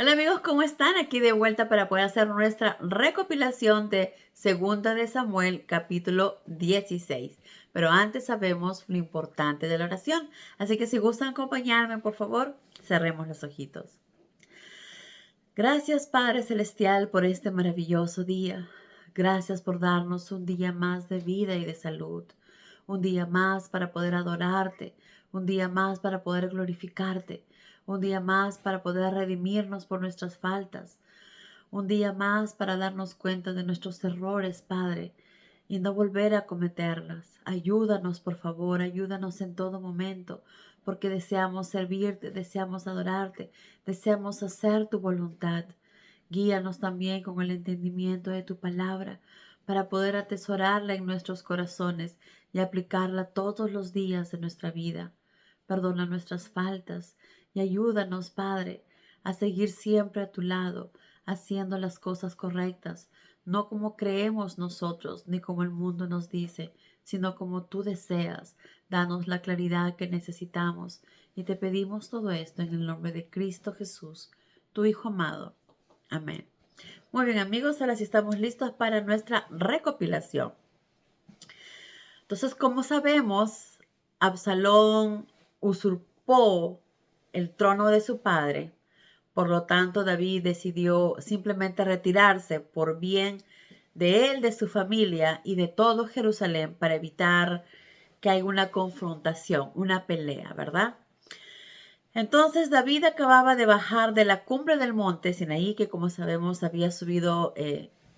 Hola amigos, ¿cómo están? Aquí de vuelta para poder hacer nuestra recopilación de Segunda de Samuel, capítulo 16. Pero antes sabemos lo importante de la oración. Así que si gustan acompañarme, por favor, cerremos los ojitos. Gracias, Padre Celestial, por este maravilloso día. Gracias por darnos un día más de vida y de salud. Un día más para poder adorarte. Un día más para poder glorificarte. Un día más para poder redimirnos por nuestras faltas. Un día más para darnos cuenta de nuestros errores, Padre, y no volver a cometerlas. Ayúdanos, por favor, ayúdanos en todo momento, porque deseamos servirte, deseamos adorarte, deseamos hacer tu voluntad. Guíanos también con el entendimiento de tu palabra, para poder atesorarla en nuestros corazones y aplicarla todos los días de nuestra vida. Perdona nuestras faltas y ayúdanos, Padre, a seguir siempre a tu lado, haciendo las cosas correctas, no como creemos nosotros, ni como el mundo nos dice, sino como tú deseas. Danos la claridad que necesitamos y te pedimos todo esto en el nombre de Cristo Jesús, tu Hijo amado. Amén. Muy bien amigos, ahora sí estamos listos para nuestra recopilación. Entonces, como sabemos, Absalón usurpó el trono de su padre. Por lo tanto, David decidió simplemente retirarse por bien de él, de su familia y de todo Jerusalén para evitar que haya una confrontación, una pelea, ¿verdad? Entonces David acababa de bajar de la cumbre del monte Sinaí, que como sabemos había subido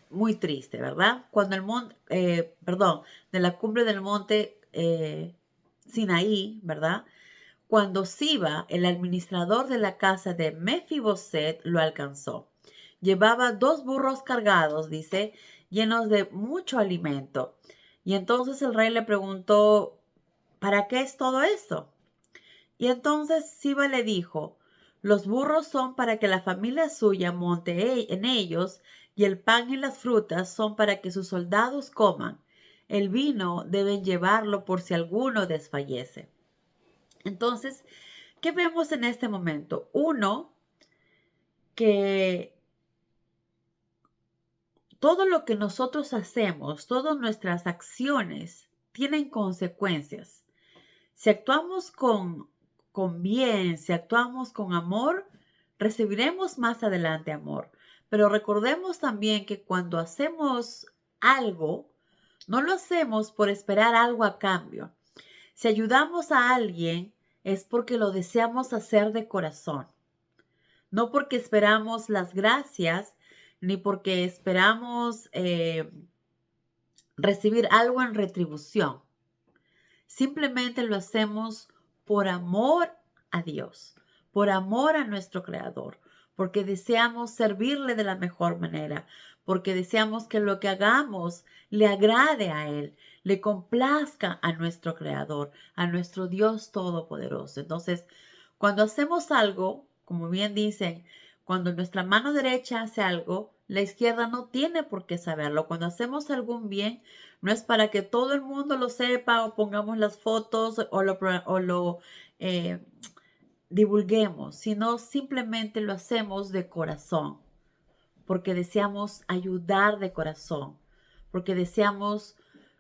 muy triste, ¿verdad? Cuando el monte, de la cumbre del monte Sinaí, ¿verdad? Cuando Siba, el administrador de la casa de Mefiboset, lo alcanzó. Llevaba 2 burros cargados, dice, llenos de mucho alimento. Y entonces el rey le preguntó, ¿para qué es todo esto? Y entonces Siba le dijo, los burros son para que la familia suya monte en ellos, y el pan y las frutas son para que sus soldados coman. El vino deben llevarlo por si alguno desfallece. Entonces, ¿qué vemos en este momento? Uno, que todo lo que nosotros hacemos, todas nuestras acciones tienen consecuencias. Si actuamos con bien, si actuamos con amor, recibiremos más adelante amor. Pero recordemos también que cuando hacemos algo, no lo hacemos por esperar algo a cambio. Si ayudamos a alguien, es porque lo deseamos hacer de corazón. No porque esperamos las gracias, ni porque esperamos recibir algo en retribución. Simplemente lo hacemos por amor a Dios, por amor a nuestro Creador, porque deseamos servirle de la mejor manera, porque deseamos que lo que hagamos le agrade a Él, le complazca a nuestro Creador, a nuestro Dios Todopoderoso. Entonces, cuando hacemos algo, como bien dicen, cuando nuestra mano derecha hace algo, la izquierda no tiene por qué saberlo. Cuando hacemos algún bien, no es para que todo el mundo lo sepa o pongamos las fotos o lo eh, divulguemos, sino simplemente lo hacemos de corazón, porque deseamos ayudar de corazón, porque deseamos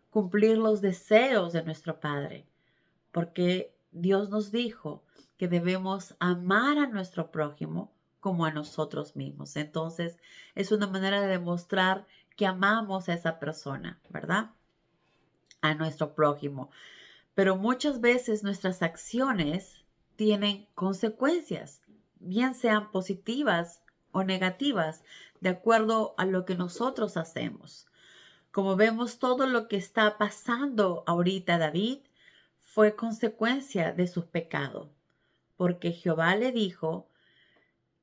cumplir los deseos de nuestro Padre, porque Dios nos dijo que debemos amar a nuestro prójimo como a nosotros mismos. Entonces, es una manera de demostrar que amamos a esa persona, ¿verdad? A nuestro prójimo. Pero muchas veces nuestras acciones tienen consecuencias, bien sean positivas o negativas, de acuerdo a lo que nosotros hacemos. Como vemos, todo lo que está pasando ahorita David fue consecuencia de sus pecados, porque Jehová le dijo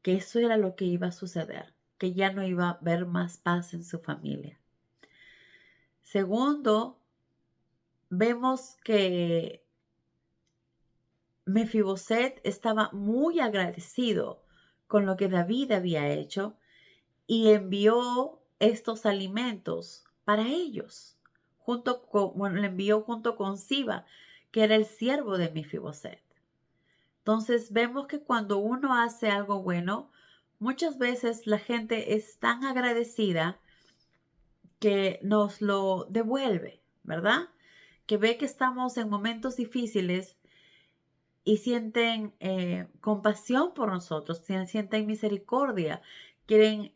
que eso era lo que iba a suceder, que ya no iba a haber más paz en su familia. Segundo, vemos que Mefiboset estaba muy agradecido con lo que David había hecho y envió estos alimentos para ellos, le envió junto con Siba, que era el siervo de Mefiboset. Entonces vemos que cuando uno hace algo bueno, muchas veces la gente es tan agradecida que nos lo devuelve, ¿verdad? Que ve que estamos en momentos difíciles y sienten compasión por nosotros, sienten misericordia, quieren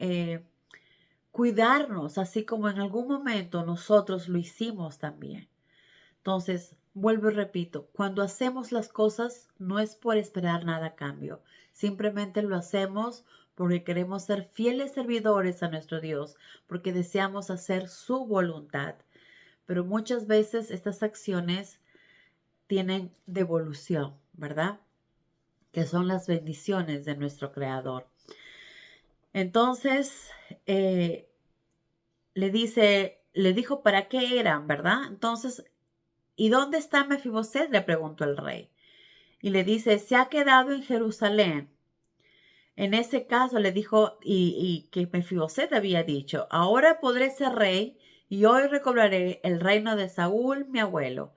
cuidarnos, así como en algún momento nosotros lo hicimos también. Entonces, vuelvo y repito, cuando hacemos las cosas no es por esperar nada a cambio, simplemente lo hacemos porque queremos ser fieles servidores a nuestro Dios, porque deseamos hacer su voluntad. Pero muchas veces estas acciones tienen devolución, ¿verdad? Que son las bendiciones de nuestro Creador. Entonces, le dijo para qué eran, ¿verdad? Entonces, ¿y dónde está Mefiboset?, le preguntó el rey. Y le dice, se ha quedado en Jerusalén. En ese caso le dijo, y que Mefiboset había dicho, ahora podré ser rey y hoy recobraré el reino de Saúl, mi abuelo.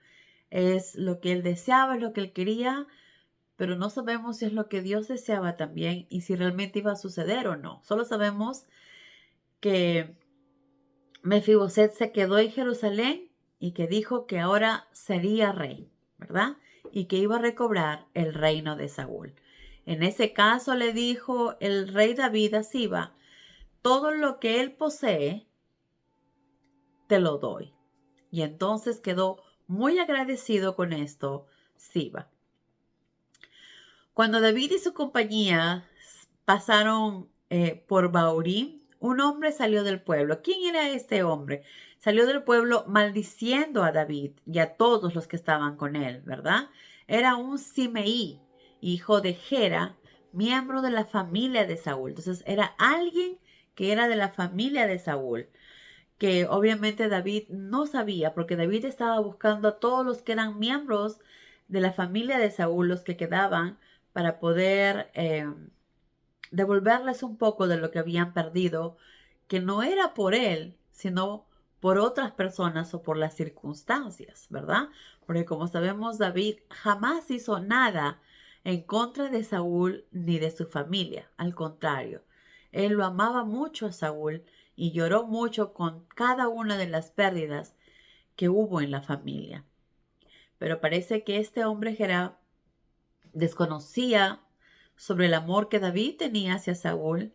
Es lo que él deseaba, es lo que él quería, pero no sabemos si es lo que Dios deseaba también y si realmente iba a suceder o no. Solo sabemos que Mefiboset se quedó en Jerusalén y que dijo que ahora sería rey, ¿verdad? Y que iba a recobrar el reino de Saúl. En ese caso le dijo el rey David a Siba, todo lo que él posee, te lo doy. Y entonces quedó muy agradecido con esto Siba. Cuando David y su compañía pasaron por Bahurim, un hombre salió del pueblo. ¿Quién era este hombre? Salió del pueblo maldiciendo a David y a todos los que estaban con él, ¿verdad? Era un Simeí, hijo de Gera, miembro de la familia de Saúl. Entonces era alguien que era de la familia de Saúl, que obviamente David no sabía, porque David estaba buscando a todos los que eran miembros de la familia de Saúl, los que quedaban, para poder devolverles un poco de lo que habían perdido, que no era por él, sino por otras personas o por las circunstancias, ¿verdad? Porque como sabemos, David jamás hizo nada en contra de Saúl ni de su familia. Al contrario, él lo amaba mucho a Saúl y lloró mucho con cada una de las pérdidas que hubo en la familia. Pero parece que este hombre Gerá desconocía sobre el amor que David tenía hacia Saúl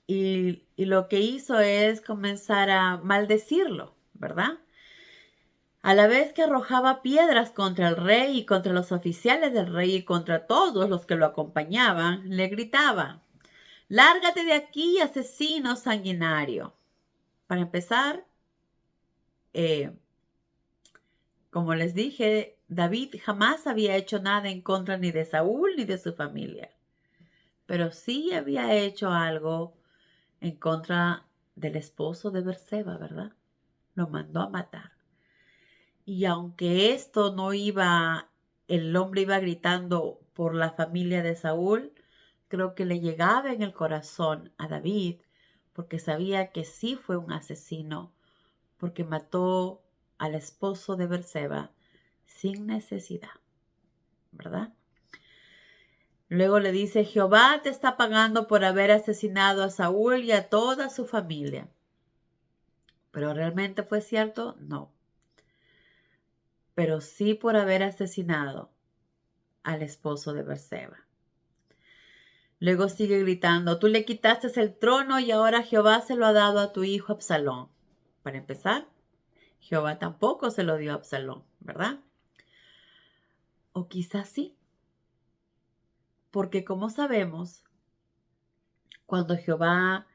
y lo que hizo es comenzar a maldecirlo, ¿verdad? A la vez que arrojaba piedras contra el rey y contra los oficiales del rey y contra todos los que lo acompañaban, le gritaba, lárgate de aquí, asesino sanguinario. Para empezar, eh, como les dije, David jamás había hecho nada en contra ni de Saúl ni de su familia, pero sí había hecho algo en contra del esposo de Berseba, ¿verdad? Lo mandó a matar. Y aunque esto no iba, el hombre iba gritando por la familia de Saúl, creo que le llegaba en el corazón a David, porque sabía que sí fue un asesino, porque mató al esposo de Berseba sin necesidad, ¿verdad? Luego le dice, Jehová te está pagando por haber asesinado a Saúl y a toda su familia. ¿Pero realmente fue cierto? No. Pero sí por haber asesinado al esposo de Berseba. Luego sigue gritando, tú le quitaste el trono y ahora Jehová se lo ha dado a tu hijo Absalón. Para empezar, Jehová tampoco se lo dio a Absalón, ¿verdad? O quizás sí, porque como sabemos, cuando Jehová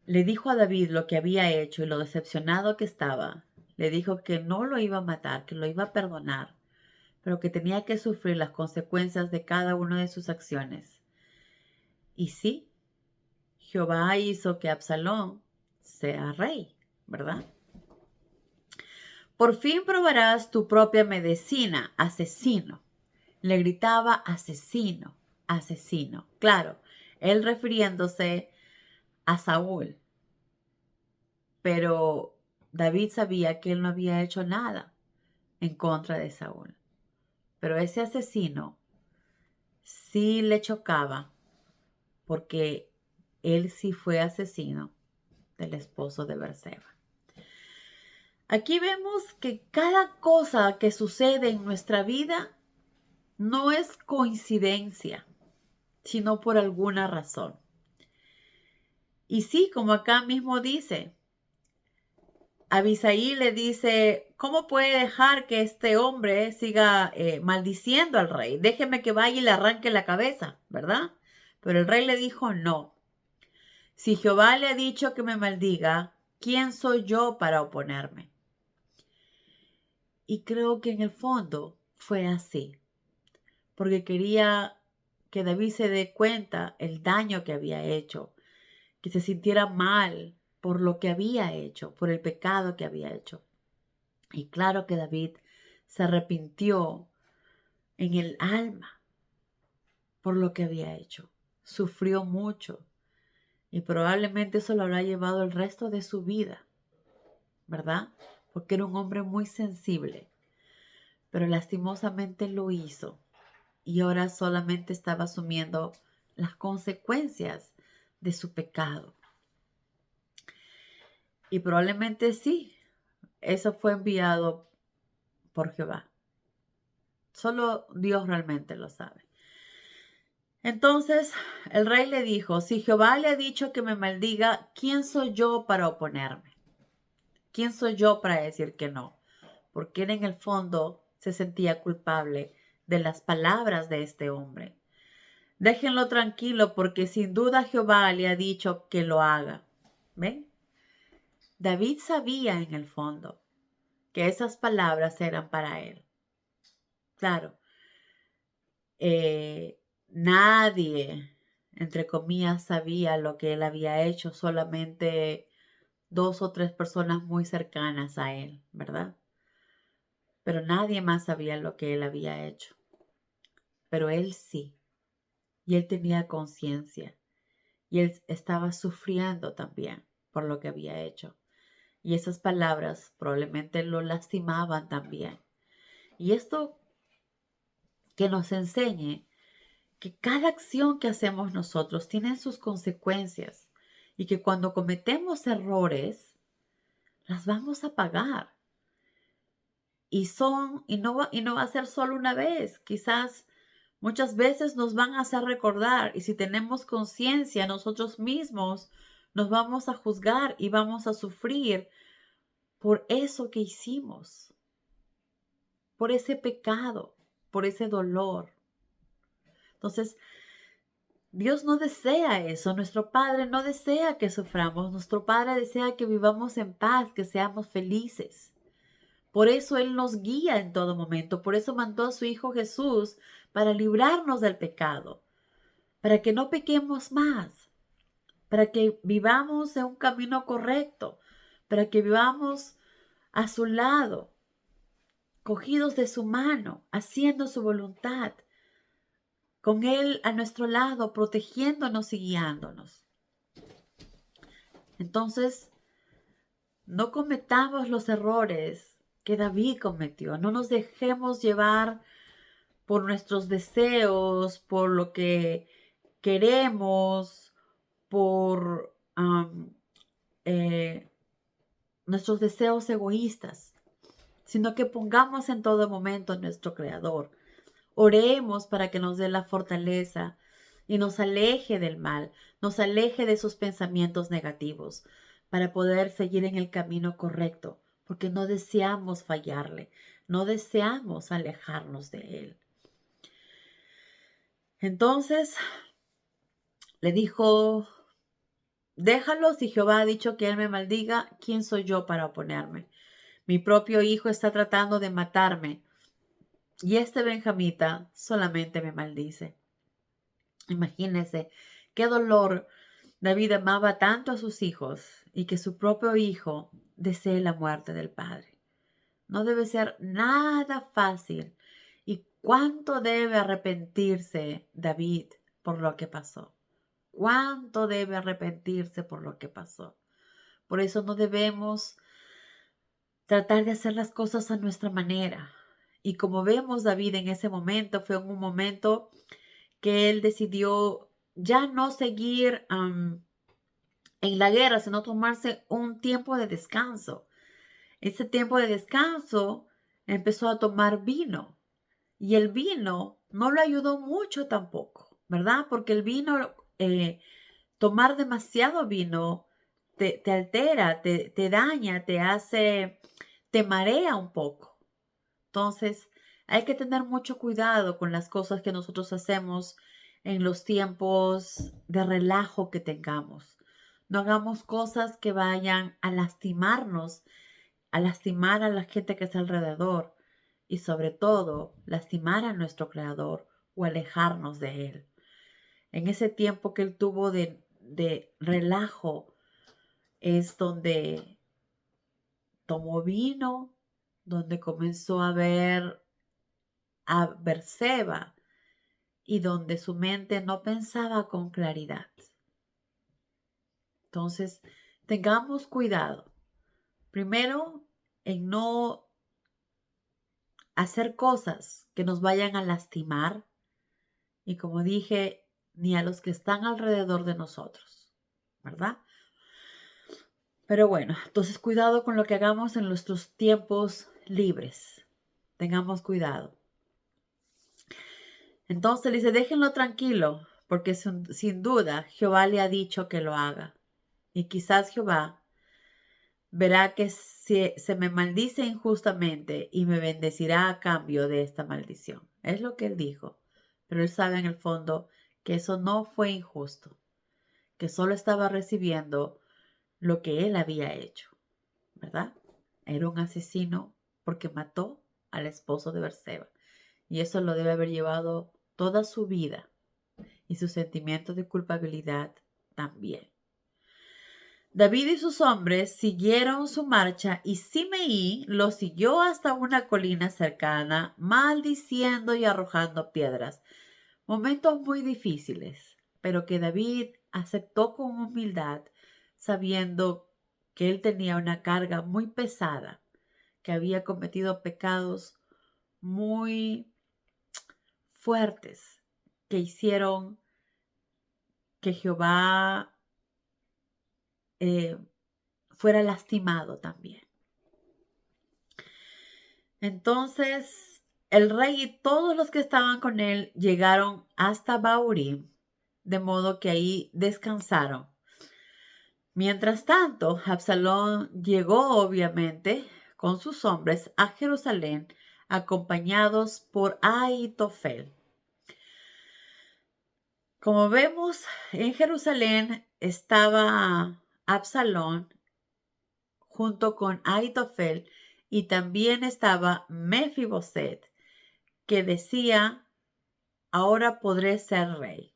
le dijo a David lo que había hecho y lo decepcionado que estaba, le dijo que no lo iba a matar, que lo iba a perdonar, pero que tenía que sufrir las consecuencias de cada una de sus acciones. Y sí, Jehová hizo que Absalón sea rey, ¿verdad? Por fin probarás tu propia medicina, asesino. Le gritaba asesino, asesino. Claro, él refiriéndose a Saúl. Pero David sabía que él no había hecho nada en contra de Saúl. Pero ese asesino sí le chocaba porque él sí fue asesino del esposo de Berseba. Aquí vemos que cada cosa que sucede en nuestra vida no es coincidencia, sino por alguna razón. Y sí, como acá mismo dice, Abisaí le dice, ¿cómo puede dejar que este hombre siga maldiciendo al rey? Déjeme que vaya y le arranque la cabeza, ¿verdad? Pero el rey le dijo, no. Si Jehová le ha dicho que me maldiga, ¿quién soy yo para oponerme? Y creo que en el fondo fue así, porque quería que David se dé cuenta el daño que había hecho, que se sintiera mal por lo que había hecho, por el pecado que había hecho. Y claro que David se arrepintió en el alma por lo que había hecho. Sufrió mucho y probablemente eso lo habrá llevado el resto de su vida, ¿verdad? Porque era un hombre muy sensible, pero lastimosamente lo hizo y ahora solamente estaba asumiendo las consecuencias de su pecado. Y probablemente sí, eso fue enviado por Jehová. Solo Dios realmente lo sabe. Entonces el rey le dijo, si Jehová le ha dicho que me maldiga, ¿quién soy yo para oponerme? ¿Quién soy yo para decir que no? Porque él en el fondo se sentía culpable de las palabras de este hombre. Déjenlo tranquilo porque sin duda Jehová le ha dicho que lo haga. ¿Ven? David sabía en el fondo que esas palabras eran para él. Claro, nadie, entre comillas, sabía lo que él había hecho, solamente 2 o 3 personas muy cercanas a él, ¿verdad? Pero nadie más sabía lo que él había hecho. Pero él sí, y él tenía conciencia, y él estaba sufriendo también por lo que había hecho. Y esas palabras probablemente lo lastimaban también. Y esto que nos enseñe que cada acción que hacemos nosotros tiene sus consecuencias y que cuando cometemos errores, las vamos a pagar. Y no va a ser solo una vez, quizás muchas veces nos van a hacer recordar y si tenemos conciencia nosotros mismos nos vamos a juzgar y vamos a sufrir por eso que hicimos, por ese pecado, por ese dolor. Entonces, Dios no desea eso, nuestro Padre no desea que suframos, nuestro Padre desea que vivamos en paz, que seamos felices. Por eso Él nos guía en todo momento, por eso mandó a su Hijo Jesús para librarnos del pecado, para que no pequemos más, para que vivamos en un camino correcto, para que vivamos a su lado, cogidos de su mano, haciendo su voluntad, con Él a nuestro lado, protegiéndonos y guiándonos. Entonces, no cometamos los errores que David cometió, no nos dejemos llevar por nuestros deseos, por lo que queremos, por nuestros deseos egoístas, sino que pongamos en todo momento a nuestro Creador. Oremos para que nos dé la fortaleza y nos aleje del mal, nos aleje de esos pensamientos negativos, para poder seguir en el camino correcto, porque no deseamos fallarle, no deseamos alejarnos de Él. Entonces le dijo, déjalo, si Jehová ha dicho que él me maldiga, ¿quién soy yo para oponerme? Mi propio hijo está tratando de matarme y este benjamita solamente me maldice. Imagínense qué dolor. David amaba tanto a sus hijos y que su propio hijo desee la muerte del padre. No debe ser nada fácil. ¿Y cuánto debe arrepentirse David por lo que pasó? ¿Cuánto debe arrepentirse por lo que pasó? Por eso no debemos tratar de hacer las cosas a nuestra manera. Y como vemos, David en ese momento fue un momento que él decidió ya no seguir en la guerra, sino tomarse un tiempo de descanso. Ese tiempo de descanso empezó a tomar vino y el vino no lo ayudó mucho tampoco, ¿verdad? Porque el vino, tomar demasiado vino te altera, te daña, te marea un poco. Entonces, hay que tener mucho cuidado con las cosas que nosotros hacemos en los tiempos de relajo que tengamos. No hagamos cosas que vayan a lastimarnos, a lastimar a la gente que está alrededor y sobre todo lastimar a nuestro creador o alejarnos de él. En ese tiempo que él tuvo de relajo es donde tomó vino, donde comenzó a ver a Berseba y donde su mente no pensaba con claridad. Entonces, tengamos cuidado. Primero, en no hacer cosas que nos vayan a lastimar y, como dije, ni a los que están alrededor de nosotros, ¿verdad? Pero bueno, entonces cuidado con lo que hagamos en nuestros tiempos libres. Tengamos cuidado. Entonces dice, déjenlo tranquilo, porque sin duda Jehová le ha dicho que lo haga. Y quizás Jehová verá que se me maldice injustamente y me bendecirá a cambio de esta maldición. Es lo que él dijo. Pero él sabe en el fondo que eso no fue injusto, que solo estaba recibiendo lo que él había hecho, ¿verdad? Era un asesino porque mató al esposo de Berseba. Y eso lo debe haber llevado toda su vida y su sentimiento de culpabilidad también. David y sus hombres siguieron su marcha y Simeí los siguió hasta una colina cercana, maldiciendo y arrojando piedras. Momentos muy difíciles, pero que David aceptó con humildad, sabiendo que él tenía una carga muy pesada, que había cometido pecados muy fuertes que hicieron que Jehová fuera lastimado también. Entonces el rey y todos los que estaban con él llegaron hasta Bahurim, de modo que ahí descansaron. Mientras tanto, Absalón llegó obviamente con sus hombres a Jerusalén, acompañados por Ahitofel. Como vemos, en Jerusalén estaba Absalón junto con Ahitofel y también estaba Mefiboset, que decía, ahora podré ser rey.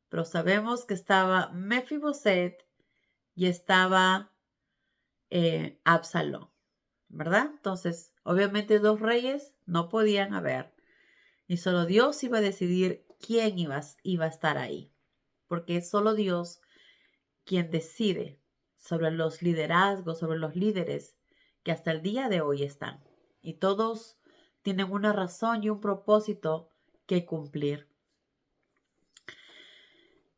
Pero sabemos que estaba Mefiboset y estaba Absalón, ¿verdad? Entonces, obviamente dos reyes no podían haber y solo Dios iba a decidir quién iba a estar ahí, porque es solo Dios quien decide sobre los liderazgos, sobre los líderes que hasta el día de hoy están. Y todos tienen una razón y un propósito que cumplir.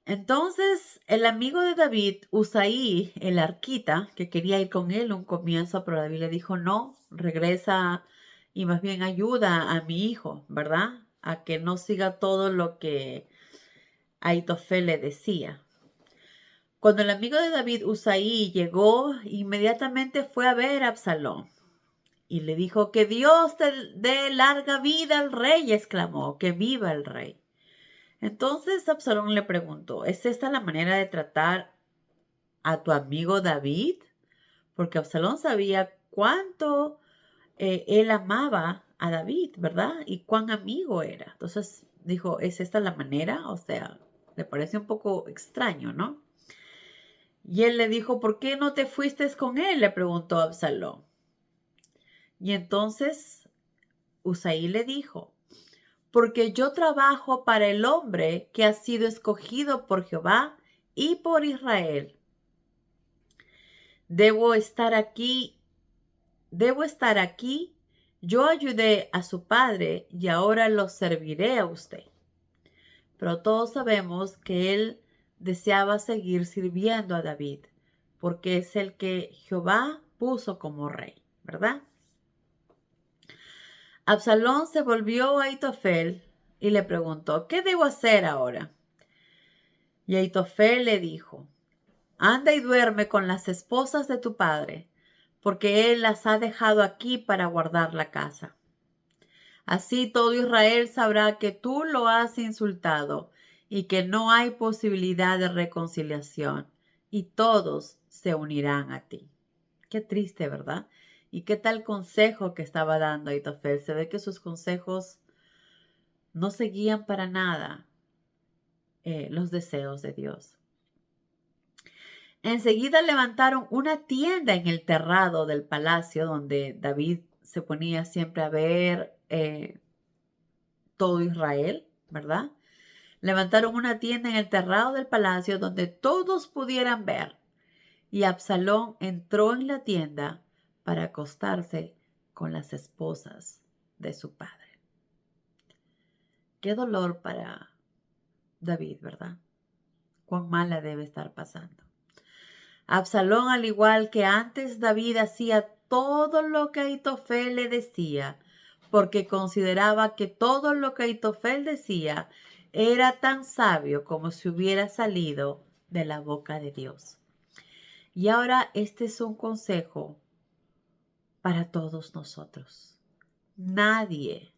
Entonces, el amigo de David, Usaí, el arquita, que quería ir con él un comienzo, pero David le dijo, no, regresa y más bien ayuda a mi hijo, ¿verdad? A que no siga todo lo que Ahitofel le decía. Cuando el amigo de David, Usaí, llegó, inmediatamente fue a ver a Absalón y le dijo, que Dios te dé larga vida al rey, exclamó, que viva el rey. Entonces Absalón le preguntó, ¿es esta la manera de tratar a tu amigo David? Porque Absalón sabía cuánto él amaba a David, ¿verdad? Y cuán amigo era. Entonces dijo, ¿es esta la manera? O sea, le parece un poco extraño, ¿no? Y él le dijo, ¿por qué no te fuiste con él? Le preguntó Absalón. Y entonces Usaí le dijo, porque yo trabajo para el hombre que ha sido escogido por Jehová y por Israel. Debo estar aquí. Yo ayudé a su padre y ahora lo serviré a usted. pero todos sabemos que él deseaba seguir sirviendo a David, porque es el que Jehová puso como rey, ¿verdad? Absalón se volvió a Ahitofel y le preguntó, ¿qué debo hacer ahora? Y Ahitofel le dijo, anda y duerme con las esposas de tu padre, porque él las ha dejado aquí para guardar la casa. Así todo Israel sabrá que tú lo has insultado y que no hay posibilidad de reconciliación, y todos se unirán a ti. Qué triste, ¿verdad? Y qué tal consejo que estaba dando Ahitofel. Se ve que sus consejos no seguían para nada los deseos de Dios. Enseguida levantaron una tienda en el terrado del palacio donde David se ponía siempre a ver todo Israel, ¿verdad? Levantaron una tienda en el terrado del palacio donde todos pudieran ver. Y Absalón entró en la tienda para acostarse con las esposas de su padre. Qué dolor para David, ¿verdad? Cuán mala debe estar pasando. Absalón, al igual que antes, David hacía todo lo que Ahitofel le decía, porque consideraba que todo lo que Ahitofel decía era tan sabio como si hubiera salido de la boca de Dios. Y ahora este es un consejo para todos nosotros. Nadie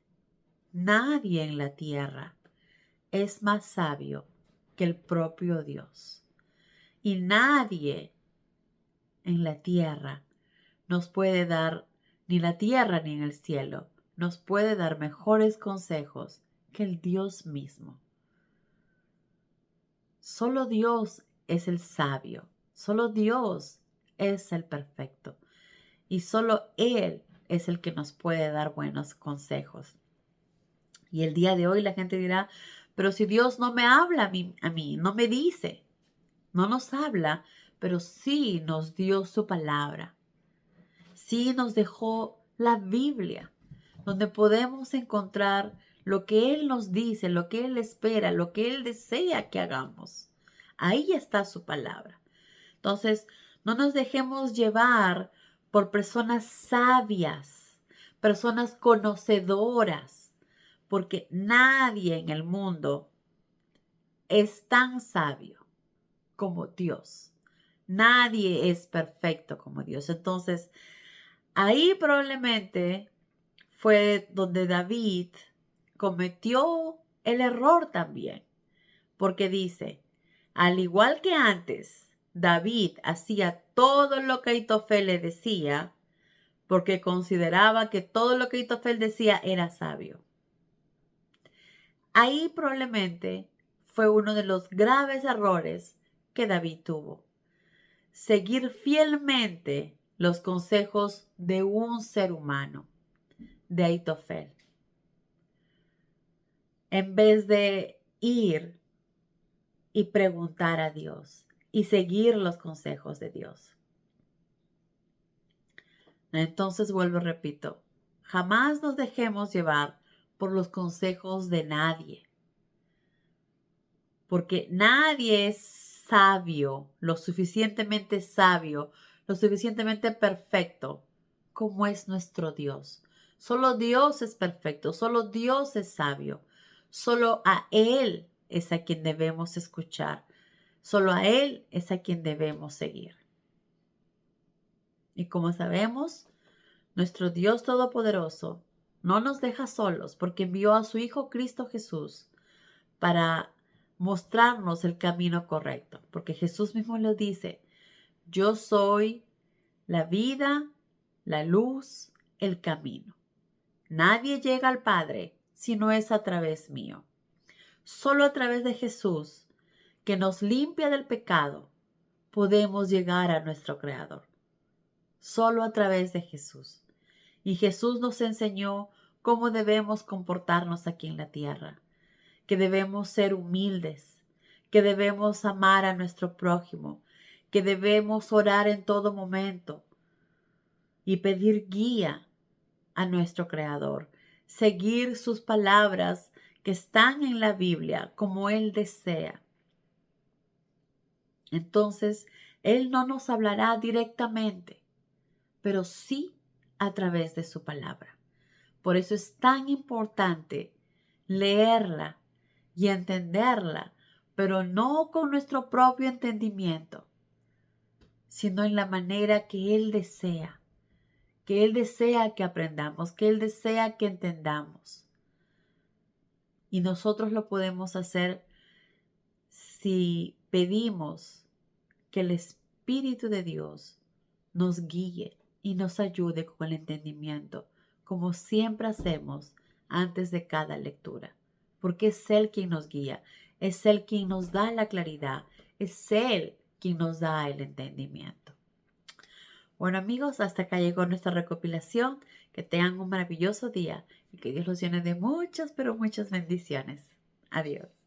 en la tierra es más sabio que el propio Dios. Y nadie en la tierra nos puede dar, ni la tierra ni en el cielo, nos puede dar mejores consejos que el Dios mismo. Solo Dios es el sabio, solo Dios es el perfecto y solo Él es el que nos puede dar buenos consejos. Y el día de hoy la gente dirá, pero si Dios no me habla a mí, no me dice, no nos habla, pero sí nos dio su palabra. Sí nos dejó la Biblia, donde podemos encontrar lo que Él nos dice, lo que Él espera, lo que Él desea que hagamos. Ahí está su palabra. Entonces, no nos dejemos llevar por personas sabias, personas conocedoras, porque nadie en el mundo es tan sabio como Dios. Nadie es perfecto como Dios. Entonces, ahí probablemente fue donde David cometió el error también, porque dice, al igual que antes, David hacía todo lo que Ahitofel le decía, porque consideraba que todo lo que Ahitofel decía era sabio. Ahí probablemente fue uno de los graves errores que David tuvo. Seguir fielmente los consejos de un ser humano, de Ahitofel, en vez de ir y preguntar a Dios y seguir los consejos de Dios. Entonces vuelvo y repito, jamás nos dejemos llevar por los consejos de nadie, porque nadie es sabio, lo suficientemente perfecto como es nuestro Dios. Solo Dios es perfecto, solo Dios es sabio, solo a Él es a quien debemos escuchar, solo a Él es a quien debemos seguir. Y como sabemos, nuestro Dios Todopoderoso no nos deja solos porque envió a su Hijo Cristo Jesús para mostrarnos el camino correcto. Porque Jesús mismo lo dice, yo soy la vida, la luz, el camino. Nadie llega al Padre si no es a través mío. Solo a través de Jesús, que nos limpia del pecado, podemos llegar a nuestro Creador. Solo a través de Jesús. Y Jesús nos enseñó cómo debemos comportarnos aquí en la tierra, que debemos ser humildes, que debemos amar a nuestro prójimo, que debemos orar en todo momento y pedir guía a nuestro Creador, seguir sus palabras que están en la Biblia como Él desea, entonces Él no nos hablará directamente, pero sí a través de su palabra. Por eso es tan importante leerla y entenderla, pero no con nuestro propio entendimiento, sino en la manera que Él desea, que aprendamos, que Él desea que entendamos. Y nosotros lo podemos hacer si pedimos que el Espíritu de Dios nos guíe y nos ayude con el entendimiento, como siempre hacemos antes de cada lectura, porque es Él quien nos guía, es Él quien nos da la claridad, es Él quien nos da el entendimiento. Bueno amigos, hasta acá llegó nuestra recopilación. Que tengan un maravilloso día y que Dios los llene de muchas, pero muchas bendiciones. Adiós.